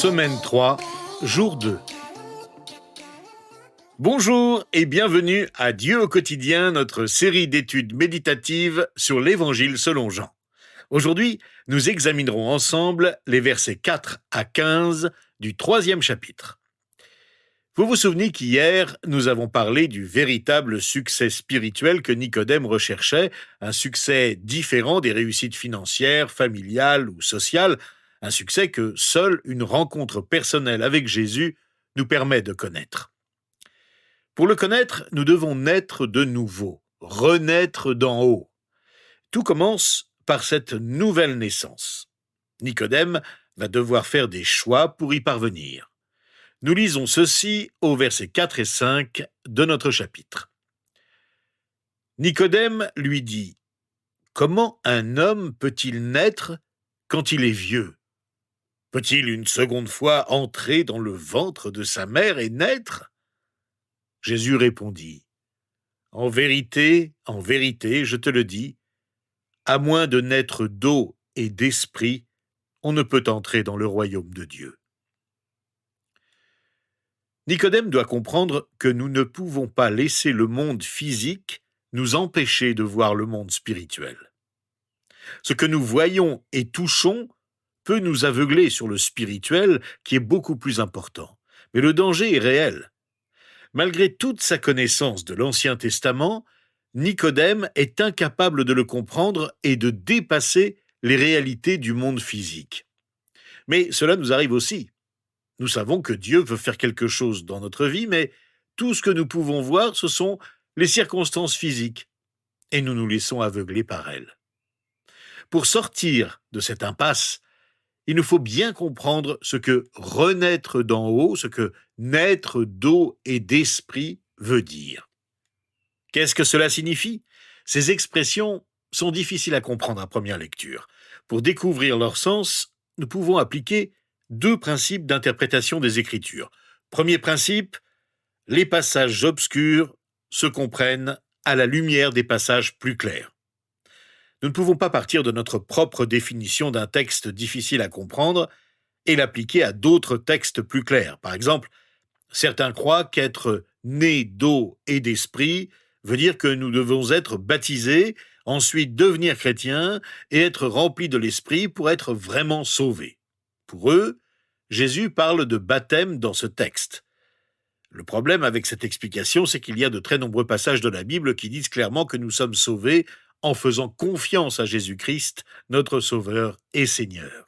Semaine 3, jour 2. Bonjour et bienvenue à Dieu au quotidien, notre série d'études méditatives sur l'Évangile selon Jean. Aujourd'hui, nous examinerons ensemble les versets 4 à 15 du 3e chapitre. Vous vous souvenez qu'hier, nous avons parlé du véritable succès spirituel que Nicodème recherchait, un succès différent des réussites financières, familiales ou sociales, un succès que seule une rencontre personnelle avec Jésus nous permet de connaître. Pour le connaître, nous devons naître de nouveau, renaître d'en haut. Tout commence par cette nouvelle naissance. Nicodème va devoir faire des choix pour y parvenir. Nous lisons ceci aux versets 4 et 5 de notre chapitre. Nicodème lui dit : « Comment un homme peut-il naître quand il est vieux ? Peut-il une seconde fois entrer dans le ventre de sa mère et naître ?» Jésus répondit : « en vérité, je te le dis, à moins de naître d'eau et d'esprit, on ne peut entrer dans le royaume de Dieu. » Nicodème doit comprendre que nous ne pouvons pas laisser le monde physique nous empêcher de voir le monde spirituel. Ce que nous voyons et touchons peut nous aveugler sur le spirituel qui est beaucoup plus important. Mais le danger est réel. Malgré toute sa connaissance de l'Ancien Testament, Nicodème est incapable de le comprendre et de dépasser les réalités du monde physique. Mais cela nous arrive aussi. Nous savons que Dieu veut faire quelque chose dans notre vie, mais tout ce que nous pouvons voir, ce sont les circonstances physiques, et nous nous laissons aveugler par elles. Pour sortir de cette impasse, il nous faut bien comprendre ce que renaître d'en haut, ce que naître d'eau et d'esprit veut dire. Qu'est-ce que cela signifie ? Ces expressions sont difficiles à comprendre à première lecture. Pour découvrir leur sens, nous pouvons appliquer deux principes d'interprétation des Écritures. Premier principe, les passages obscurs se comprennent à la lumière des passages plus clairs. Nous ne pouvons pas partir de notre propre définition d'un texte difficile à comprendre et l'appliquer à d'autres textes plus clairs. Par exemple, certains croient qu'être né d'eau et d'esprit veut dire que nous devons être baptisés, ensuite devenir chrétiens et être remplis de l'esprit pour être vraiment sauvés. Pour eux, Jésus parle de baptême dans ce texte. Le problème avec cette explication, c'est qu'il y a de très nombreux passages de la Bible qui disent clairement que nous sommes sauvés en faisant confiance à Jésus-Christ, notre Sauveur et Seigneur.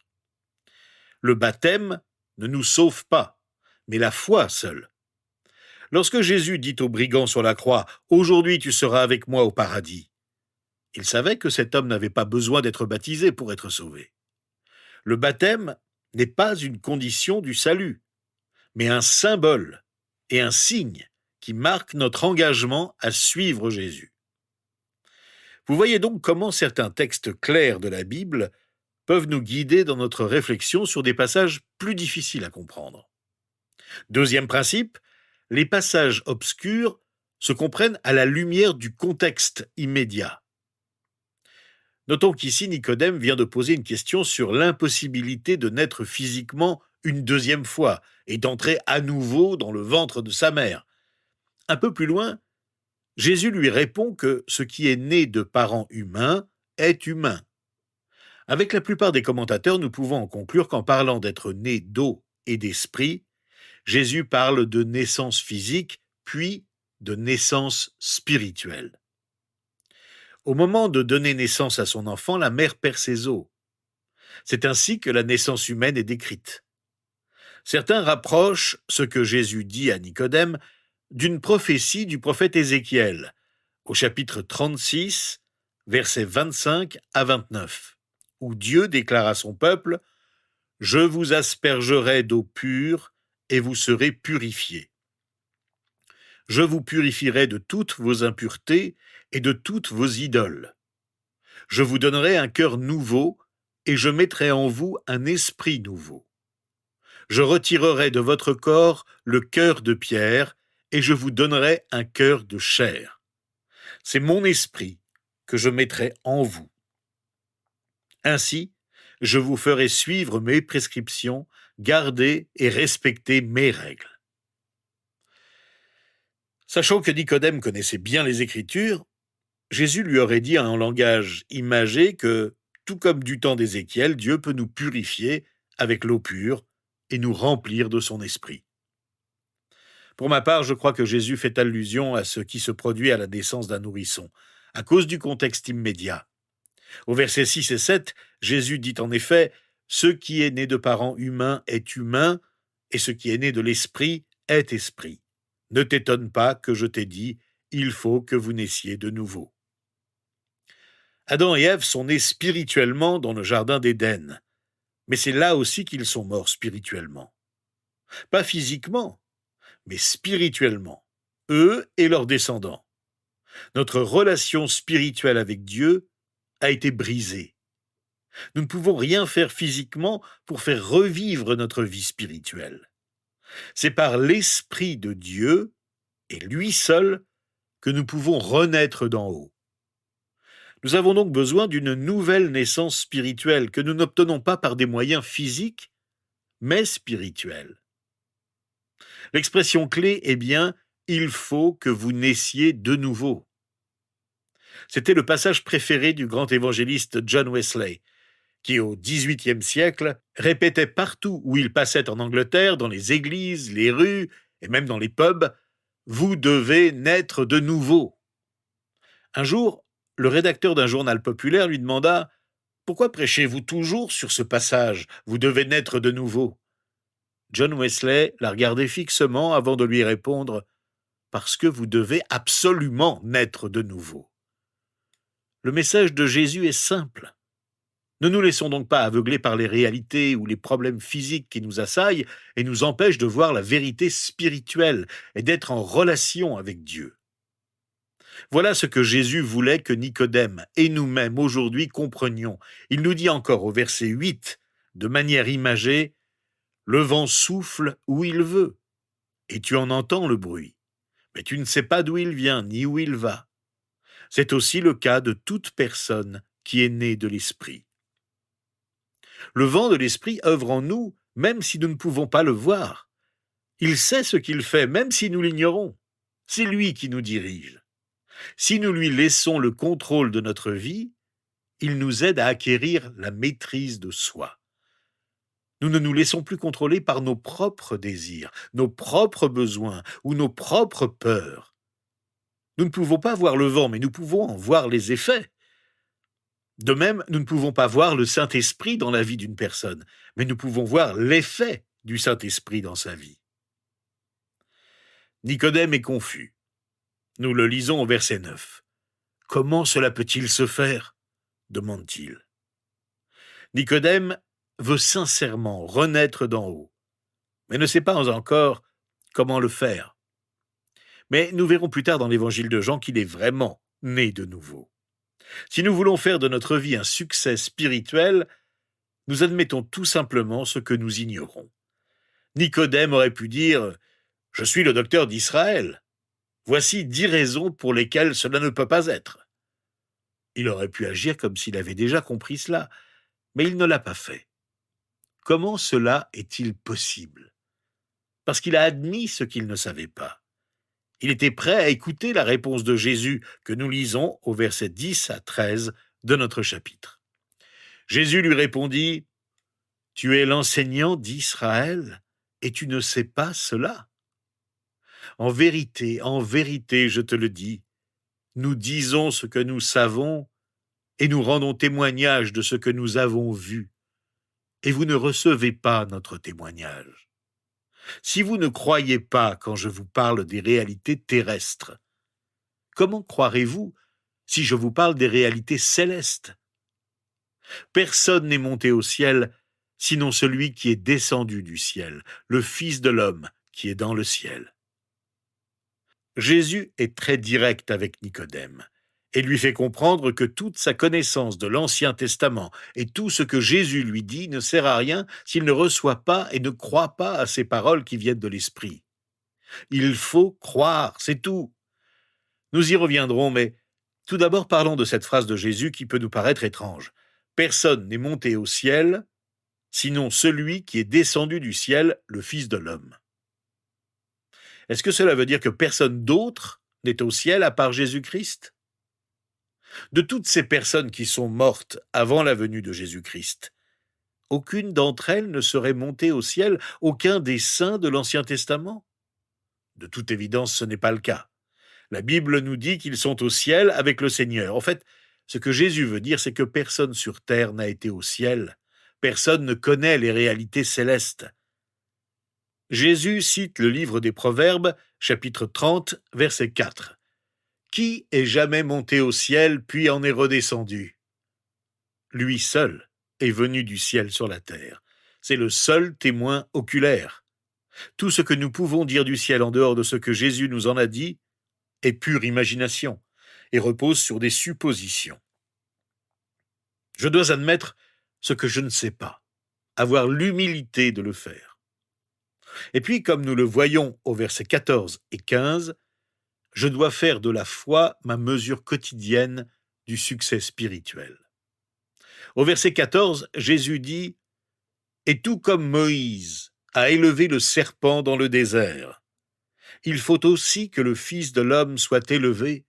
Le baptême ne nous sauve pas, mais la foi seule. Lorsque Jésus dit au brigand sur la croix « Aujourd'hui tu seras avec moi au paradis », il savait que cet homme n'avait pas besoin d'être baptisé pour être sauvé. Le baptême n'est pas une condition du salut, mais un symbole et un signe qui marque notre engagement à suivre Jésus. Vous voyez donc comment certains textes clairs de la Bible peuvent nous guider dans notre réflexion sur des passages plus difficiles à comprendre. Deuxième principe, les passages obscurs se comprennent à la lumière du contexte immédiat. Notons qu'ici, Nicodème vient de poser une question sur l'impossibilité de naître physiquement une deuxième fois et d'entrer à nouveau dans le ventre de sa mère. Un peu plus loin, Jésus lui répond que ce qui est né de parents humains est humain. Avec la plupart des commentateurs, nous pouvons en conclure qu'en parlant d'être né d'eau et d'esprit, Jésus parle de naissance physique, puis de naissance spirituelle. Au moment de donner naissance à son enfant, la mère perd ses os. C'est ainsi que la naissance humaine est décrite. Certains rapprochent ce que Jésus dit à Nicodème d'une prophétie du prophète Ézéchiel, au chapitre 36, versets 25 à 29, où Dieu déclare à son peuple « Je vous aspergerai d'eau pure et vous serez purifiés. Je vous purifierai de toutes vos impuretés et de toutes vos idoles. Je vous donnerai un cœur nouveau et je mettrai en vous un esprit nouveau. Je retirerai de votre corps le cœur de pierre et je vous donnerai un cœur de chair. C'est mon esprit que je mettrai en vous. Ainsi, je vous ferai suivre mes prescriptions, garder et respecter mes règles. Sachant que Nicodème connaissait bien les Écritures, Jésus lui aurait dit en langage imagé que, tout comme du temps d'Ézéchiel, Dieu peut nous purifier avec l'eau pure et nous remplir de son esprit. Pour ma part, je crois que Jésus fait allusion à ce qui se produit à la naissance d'un nourrisson, à cause du contexte immédiat. Au versets 6 et 7, Jésus dit en effet « Ce qui est né de parents humains est humain, et ce qui est né de l'esprit est esprit. Ne t'étonne pas que je t'ai dit, il faut que vous naissiez de nouveau. » Adam et Ève sont nés spirituellement dans le jardin d'Éden, mais c'est là aussi qu'ils sont morts spirituellement. Pas physiquement, mais spirituellement, eux et leurs descendants. Notre relation spirituelle avec Dieu a été brisée. Nous ne pouvons rien faire physiquement pour faire revivre notre vie spirituelle. C'est par l'Esprit de Dieu, et lui seul, que nous pouvons renaître d'en haut. Nous avons donc besoin d'une nouvelle naissance spirituelle que nous n'obtenons pas par des moyens physiques, mais spirituels. L'expression clé est bien « il faut que vous naissiez de nouveau ». C'était le passage préféré du grand évangéliste John Wesley, qui au XVIIIe siècle répétait partout où il passait en Angleterre, dans les églises, les rues et même dans les pubs « Vous devez naître de nouveau ». Un jour, le rédacteur d'un journal populaire lui demanda « Pourquoi prêchez-vous toujours sur ce passage « Vous devez naître de nouveau » ?» John Wesley la regardait fixement avant de lui répondre « Parce que vous devez absolument naître de nouveau ». Le message de Jésus est simple. Ne nous laissons donc pas aveugler par les réalités ou les problèmes physiques qui nous assaillent et nous empêchent de voir la vérité spirituelle et d'être en relation avec Dieu. Voilà ce que Jésus voulait que Nicodème et nous-mêmes aujourd'hui comprenions. Il nous dit encore au verset 8, de manière imagée, « Le vent souffle où il veut, et tu en entends le bruit, mais tu ne sais pas d'où il vient ni où il va. » C'est aussi le cas de toute personne qui est née de l'Esprit. Le vent de l'Esprit œuvre en nous, même si nous ne pouvons pas le voir. Il sait ce qu'il fait, même si nous l'ignorons. C'est lui qui nous dirige. Si nous lui laissons le contrôle de notre vie, il nous aide à acquérir la maîtrise de soi. Nous ne nous laissons plus contrôler par nos propres désirs, nos propres besoins ou nos propres peurs. Nous ne pouvons pas voir le vent, mais nous pouvons en voir les effets. De même, nous ne pouvons pas voir le Saint-Esprit dans la vie d'une personne, mais nous pouvons voir l'effet du Saint-Esprit dans sa vie. Nicodème est confus. Nous le lisons au verset 9. « Comment cela peut-il se faire ?» demande-t-il. Nicodème veut sincèrement renaître d'en haut, mais ne sait pas encore comment le faire. Mais nous verrons plus tard dans l'évangile de Jean qu'il est vraiment né de nouveau. Si nous voulons faire de notre vie un succès spirituel, nous admettons tout simplement ce que nous ignorons. Nicodème aurait pu dire « Je suis le docteur d'Israël. Voici 10 raisons pour lesquelles cela ne peut pas être. » Il aurait pu agir comme s'il avait déjà compris cela, mais il ne l'a pas fait. Comment cela est-il possible ? Parce qu'il a admis ce qu'il ne savait pas. Il était prêt à écouter la réponse de Jésus que nous lisons au verset 10 à 13 de notre chapitre. Jésus lui répondit « Tu es l'enseignant d'Israël et tu ne sais pas cela ? En vérité, je te le dis, nous disons ce que nous savons et nous rendons témoignage de ce que nous avons vu, et vous ne recevez pas notre témoignage. Si vous ne croyez pas quand je vous parle des réalités terrestres, comment croirez-vous si je vous parle des réalités célestes ? Personne n'est monté au ciel, sinon celui qui est descendu du ciel, le Fils de l'homme qui est dans le ciel. » Jésus est très direct avec Nicodème et lui fait comprendre que toute sa connaissance de l'Ancien Testament et tout ce que Jésus lui dit ne sert à rien s'il ne reçoit pas et ne croit pas à ces paroles qui viennent de l'Esprit. Il faut croire, c'est tout. Nous y reviendrons, mais tout d'abord parlons de cette phrase de Jésus qui peut nous paraître étrange. Personne n'est monté au ciel, sinon celui qui est descendu du ciel, le Fils de l'homme. Est-ce que cela veut dire que personne d'autre n'est au ciel à part Jésus-Christ? De toutes ces personnes qui sont mortes avant la venue de Jésus-Christ, aucune d'entre elles ne serait montée au ciel, aucun des saints de l'Ancien Testament? De toute évidence, ce n'est pas le cas. La Bible nous dit qu'ils sont au ciel avec le Seigneur. En fait, ce que Jésus veut dire, c'est que personne sur terre n'a été au ciel. Personne ne connaît les réalités célestes. Jésus cite le livre des Proverbes, chapitre 30, verset 4. « Qui est jamais monté au ciel puis en est redescendu? Lui seul est venu du ciel sur la terre. C'est le seul témoin oculaire. Tout ce que nous pouvons dire du ciel en dehors de ce que Jésus nous en a dit est pure imagination et repose sur des suppositions. Je dois admettre ce que je ne sais pas, avoir l'humilité de le faire. Et puis, comme nous le voyons au verset 14 et 15, je dois faire de la foi ma mesure quotidienne du succès spirituel. Au verset 14, Jésus dit « Et tout comme Moïse a élevé le serpent dans le désert, il faut aussi que le Fils de l'homme soit élevé,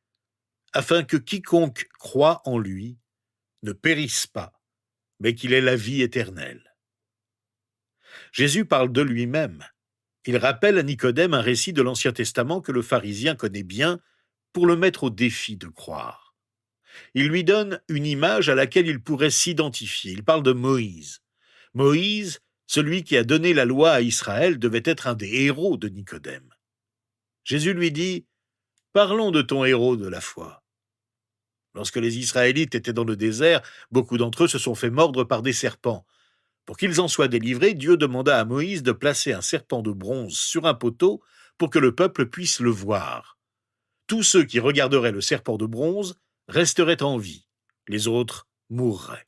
afin que quiconque croit en lui ne périsse pas, mais qu'il ait la vie éternelle. » Jésus parle de lui-même. Il rappelle à Nicodème un récit de l'Ancien Testament que le pharisien connaît bien pour le mettre au défi de croire. Il lui donne une image à laquelle il pourrait s'identifier. Il parle de Moïse. Moïse, celui qui a donné la loi à Israël, devait être un des héros de Nicodème. Jésus lui dit « Parlons de ton héros de la foi. » Lorsque les Israélites étaient dans le désert, beaucoup d'entre eux se sont fait mordre par des serpents. Pour qu'ils en soient délivrés, Dieu demanda à Moïse de placer un serpent de bronze sur un poteau pour que le peuple puisse le voir. Tous ceux qui regarderaient le serpent de bronze resteraient en vie, les autres mourraient.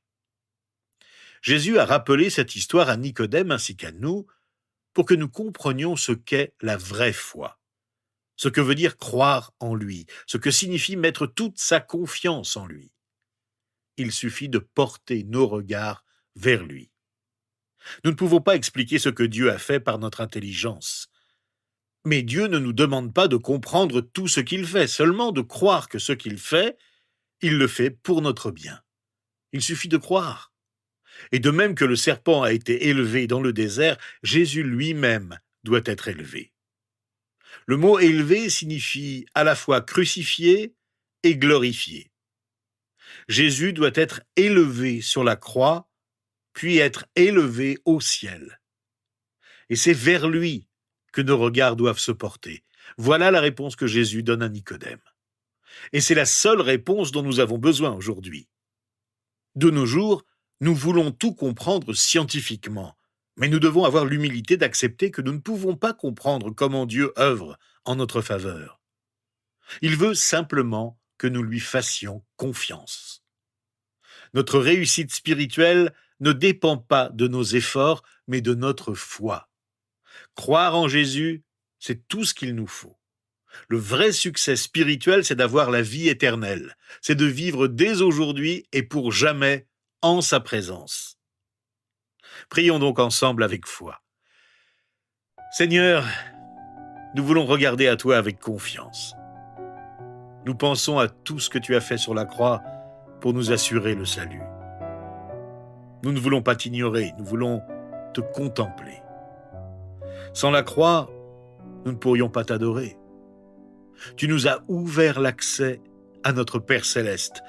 Jésus a rappelé cette histoire à Nicodème ainsi qu'à nous pour que nous comprenions ce qu'est la vraie foi, ce que veut dire croire en lui, ce que signifie mettre toute sa confiance en lui. Il suffit de porter nos regards vers lui. Nous ne pouvons pas expliquer ce que Dieu a fait par notre intelligence. Mais Dieu ne nous demande pas de comprendre tout ce qu'il fait, seulement de croire que ce qu'il fait, il le fait pour notre bien. Il suffit de croire. Et de même que le serpent a été élevé dans le désert, Jésus lui-même doit être élevé. Le mot élevé signifie à la fois crucifié et glorifié. Jésus doit être élevé sur la croix, puis être élevé au ciel. Et c'est vers lui que nos regards doivent se porter. Voilà la réponse que Jésus donne à Nicodème. Et c'est la seule réponse dont nous avons besoin aujourd'hui. De nos jours, nous voulons tout comprendre scientifiquement, mais nous devons avoir l'humilité d'accepter que nous ne pouvons pas comprendre comment Dieu œuvre en notre faveur. Il veut simplement que nous lui fassions confiance. Notre réussite spirituelle ne dépend pas de nos efforts, mais de notre foi. Croire en Jésus, c'est tout ce qu'il nous faut. Le vrai succès spirituel, c'est d'avoir la vie éternelle. C'est de vivre dès aujourd'hui et pour jamais en sa présence. Prions donc ensemble avec foi. Seigneur, nous voulons regarder à toi avec confiance. Nous pensons à tout ce que tu as fait sur la croix pour nous assurer le salut. Nous ne voulons pas t'ignorer, nous voulons te contempler. Sans la croix, nous ne pourrions pas t'adorer. Tu nous as ouvert l'accès à notre Père céleste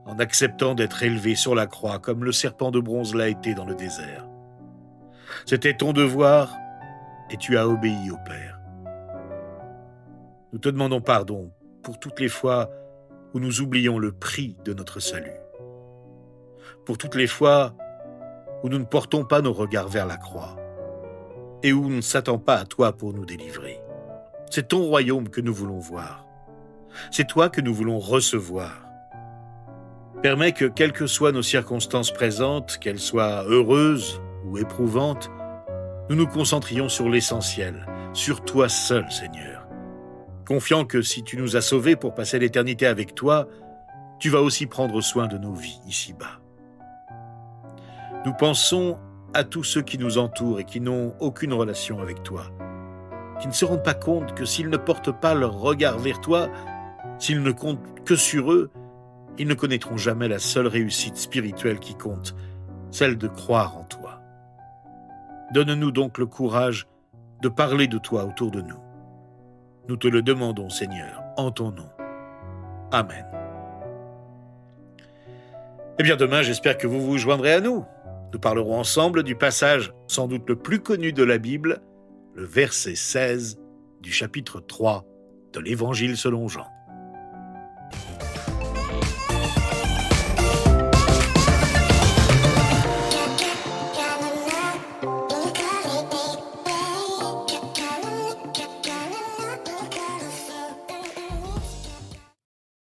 en acceptant d'être élevé sur la croix comme le serpent de bronze l'a été dans le désert. C'était ton devoir et tu as obéi au Père. Nous te demandons pardon pour toutes les fois où nous oublions le prix de notre salut, pour toutes les fois où nous ne portons pas nos regards vers la croix et où on ne s'attend pas à toi pour nous délivrer. C'est ton royaume que nous voulons voir. C'est toi que nous voulons recevoir. Permets que, quelles que soient nos circonstances présentes, qu'elles soient heureuses ou éprouvantes, nous nous concentrions sur l'essentiel, sur toi seul, Seigneur. Confiant que si tu nous as sauvés pour passer l'éternité avec toi, tu vas aussi prendre soin de nos vies ici-bas. Nous pensons à tous ceux qui nous entourent et qui n'ont aucune relation avec toi, qui ne se rendent pas compte que s'ils ne portent pas leur regard vers toi, s'ils ne comptent que sur eux, ils ne connaîtront jamais la seule réussite spirituelle qui compte, celle de croire en toi. Donne-nous donc le courage de parler de toi autour de nous. Nous te le demandons, Seigneur, en ton nom. Amen. Eh bien, demain, j'espère que vous vous joindrez à nous. Nous parlerons ensemble du passage sans doute le plus connu de la Bible, le verset 16 du chapitre 3 de l'Évangile selon Jean.